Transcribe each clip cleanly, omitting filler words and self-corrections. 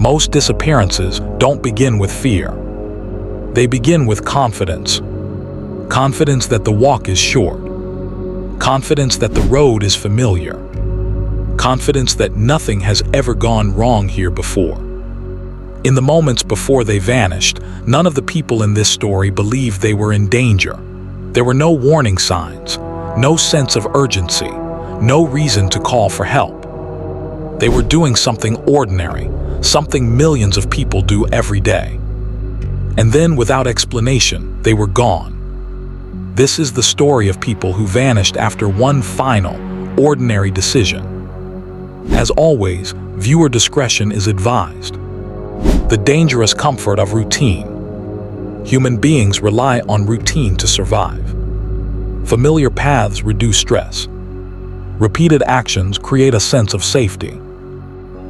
Most disappearances don't begin with fear. They begin with confidence. Confidence that the walk is short. Confidence that the road is familiar. Confidence that nothing has ever gone wrong here before. In the moments before they vanished, none of the people in this story believed they were in danger. There were no warning signs, no sense of urgency, no reason to call for help. They were doing something ordinary, something millions of people do every day. And then, without explanation, they were gone. This is the story of people who vanished after one final, ordinary decision. As always, viewer discretion is advised. The dangerous comfort of routine. Human beings rely on routine to survive. Familiar paths reduce stress. Repeated actions create a sense of safety.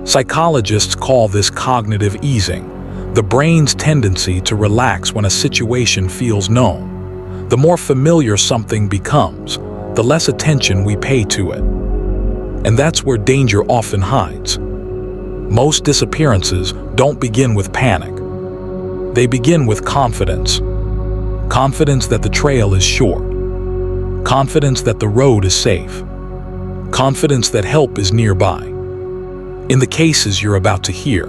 Psychologists call this cognitive easing, the brain's tendency to relax when a situation feels known. The more familiar something becomes, the less attention we pay to it. And that's where danger often hides. Most disappearances don't begin with panic. They begin with confidence. Confidence that the trail is short. Confidence that the road is safe. Confidence that help is nearby. In the cases you're about to hear,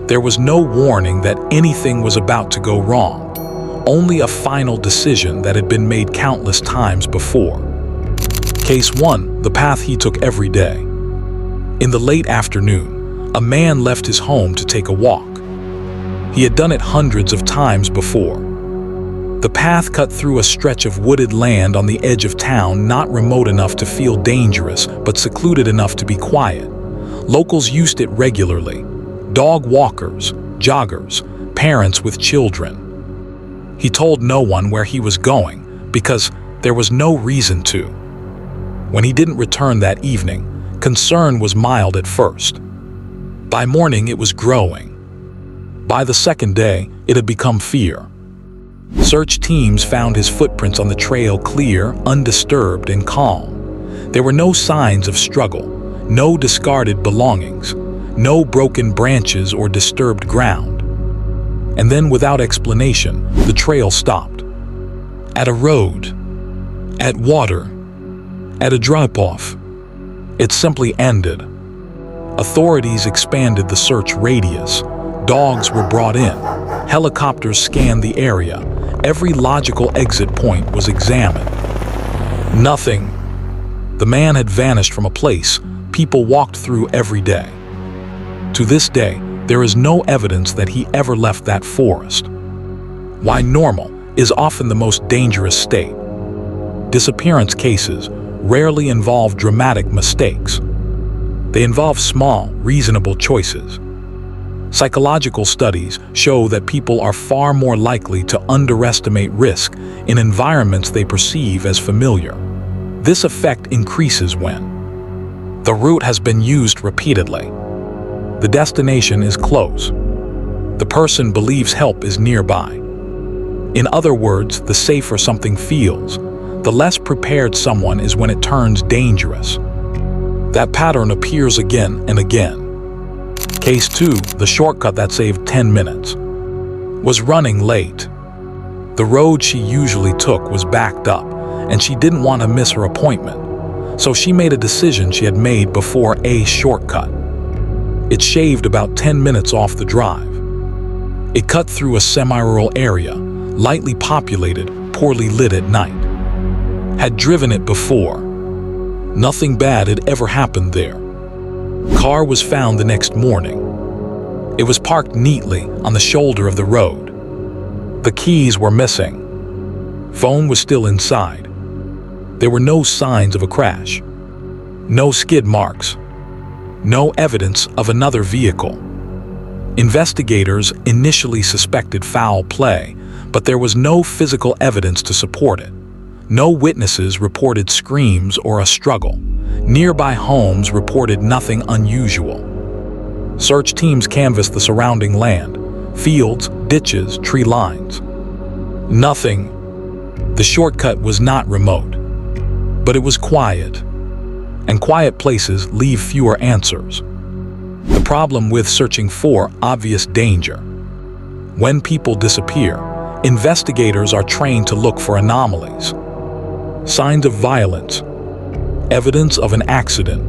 there was no warning that anything was about to go wrong, only a final decision that had been made countless times before. Case 1, the path he took every day. In the late afternoon, a man left his home to take a walk. He had done it hundreds of times before. The path cut through a stretch of wooded land on the edge of town, not remote enough to feel dangerous, but secluded enough to be quiet. Locals used it regularly. Dog walkers, joggers, parents with children. He told no one where he was going because there was no reason to. When he didn't return that evening, concern was mild at first. By morning, it was growing. By the second day, it had become fear. Search teams found his footprints on the trail clear, undisturbed, and calm. There were no signs of struggle, no discarded belongings, no broken branches or disturbed ground. And then, without explanation, the trail stopped. At a road, at water, at a drop-off. It simply ended. Authorities expanded the search radius. Dogs were brought in. Helicopters scanned the area. Every logical exit point was examined. Nothing. The man had vanished from a place people walked through every day. To this day, there is no evidence that he ever left that forest. Why normal is often the most dangerous state. Disappearance cases rarely involve dramatic mistakes. They involve small, reasonable choices. Psychological studies show that people are far more likely to underestimate risk in environments they perceive as familiar. This effect increases when the route has been used repeatedly. The destination is close. The person believes help is nearby. In other words, the safer something feels, the less prepared someone is when it turns dangerous. That pattern appears again and again. Case 2, the shortcut that saved 10 minutes. Was running late. The road she usually took was backed up, and she didn't want to miss her appointment. So she made a decision she had made before, a shortcut. It shaved about 10 minutes off the drive. It cut through a semi-rural area, lightly populated, poorly lit at night. Had driven it before. Nothing bad had ever happened there. Car was found the next morning. It was parked neatly on the shoulder of the road. The keys were missing. Phone was still inside. There were no signs of a crash. No skid marks. No evidence of another vehicle. Investigators initially suspected foul play, but there was no physical evidence to support it. No witnesses reported screams or a struggle. Nearby homes reported nothing unusual. Search teams canvassed the surrounding land, fields, ditches, tree lines. Nothing. The shortcut was not remote, but it was quiet. And quiet places leave fewer answers. The Problem with searching for obvious danger. When people disappear, investigators are trained to look for anomalies, signs of violence, evidence of an accident,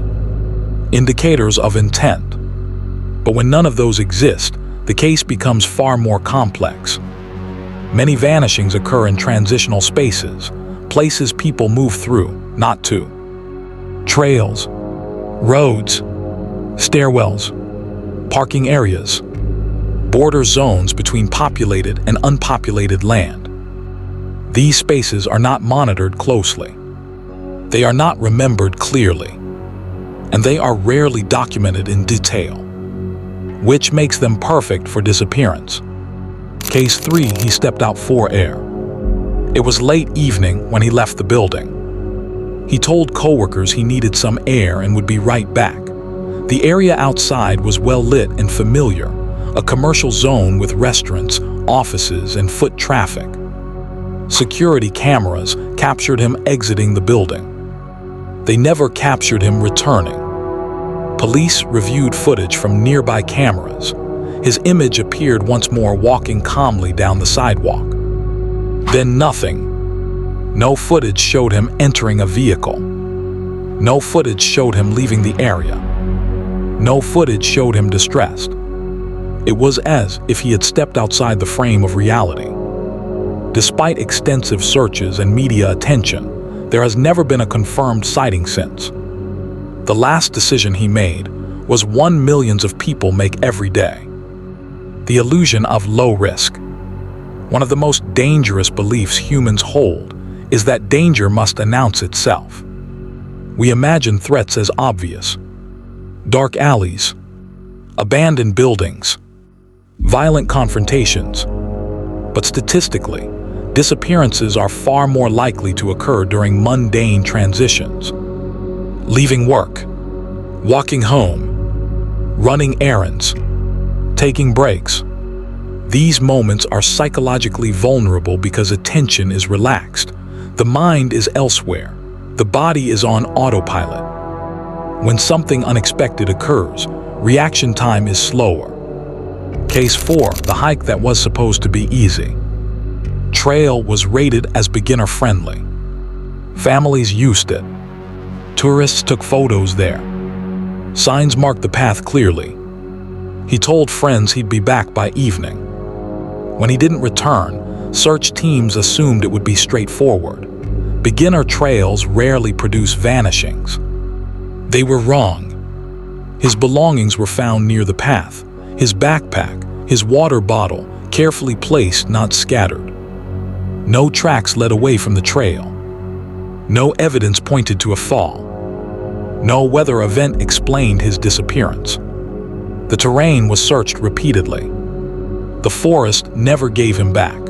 indicators of intent. But when none of those exist, the case becomes far more complex. Many vanishings occur in transitional spaces, places people move through, not to. Trails, roads, stairwells, parking areas, border zones between populated and unpopulated land. These spaces are not monitored closely. They are not remembered clearly, and they are rarely documented in detail, which makes them perfect for disappearance. Case 3, he stepped out for air. It was late evening when he left the building. He told coworkers he needed some air and would be right back. The area outside was well lit and familiar, a commercial zone with restaurants, offices, and foot traffic. Security cameras captured him exiting the building. They never captured him returning. Police reviewed footage from nearby cameras. His image appeared once more walking calmly down the sidewalk. Then nothing. No footage showed him entering a vehicle. No footage showed him leaving the area. No footage showed him distressed. It was as if he had stepped outside the frame of reality. Despite extensive searches and media attention, there has never been a confirmed sighting since. The last decision he made was one millions of people make every day. The illusion of low risk. One of the most dangerous beliefs humans hold is that danger must announce itself. We imagine threats as obvious. Dark alleys, abandoned buildings, violent confrontations. But statistically, disappearances are far more likely to occur during mundane transitions. Leaving work, walking home, running errands, taking breaks. These moments are psychologically vulnerable because attention is relaxed. The mind is elsewhere. The body is on autopilot. When something unexpected occurs, reaction time is slower. Case 4, the hike that was supposed to be easy. Trail was rated as beginner-friendly. Families used it. Tourists took photos there. Signs marked the path clearly. He told friends he'd be back by evening. When he didn't return, search teams assumed it would be straightforward. Beginner trails rarely produce vanishings. They were wrong. His belongings were found near the path. His backpack, his water bottle, carefully placed, not scattered. No tracks led away from the trail. No evidence pointed to a fall. No weather event explained his disappearance. The terrain was searched repeatedly. The forest never gave him back.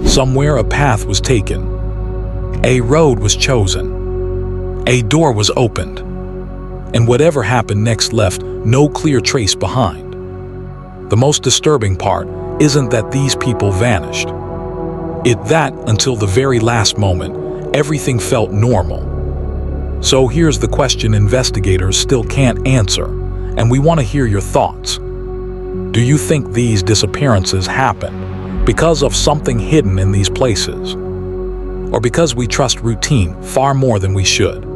Somewhere a path was taken. A road was chosen. A door was opened. And whatever happened next left no clear trace behind. The most disturbing part isn't that these people vanished. It's that, until the very last moment, everything felt normal. So here's the question investigators still can't answer, and we want to hear your thoughts. Do you think these disappearances happen because of something hidden in these places? Or because we trust routine far more than we should?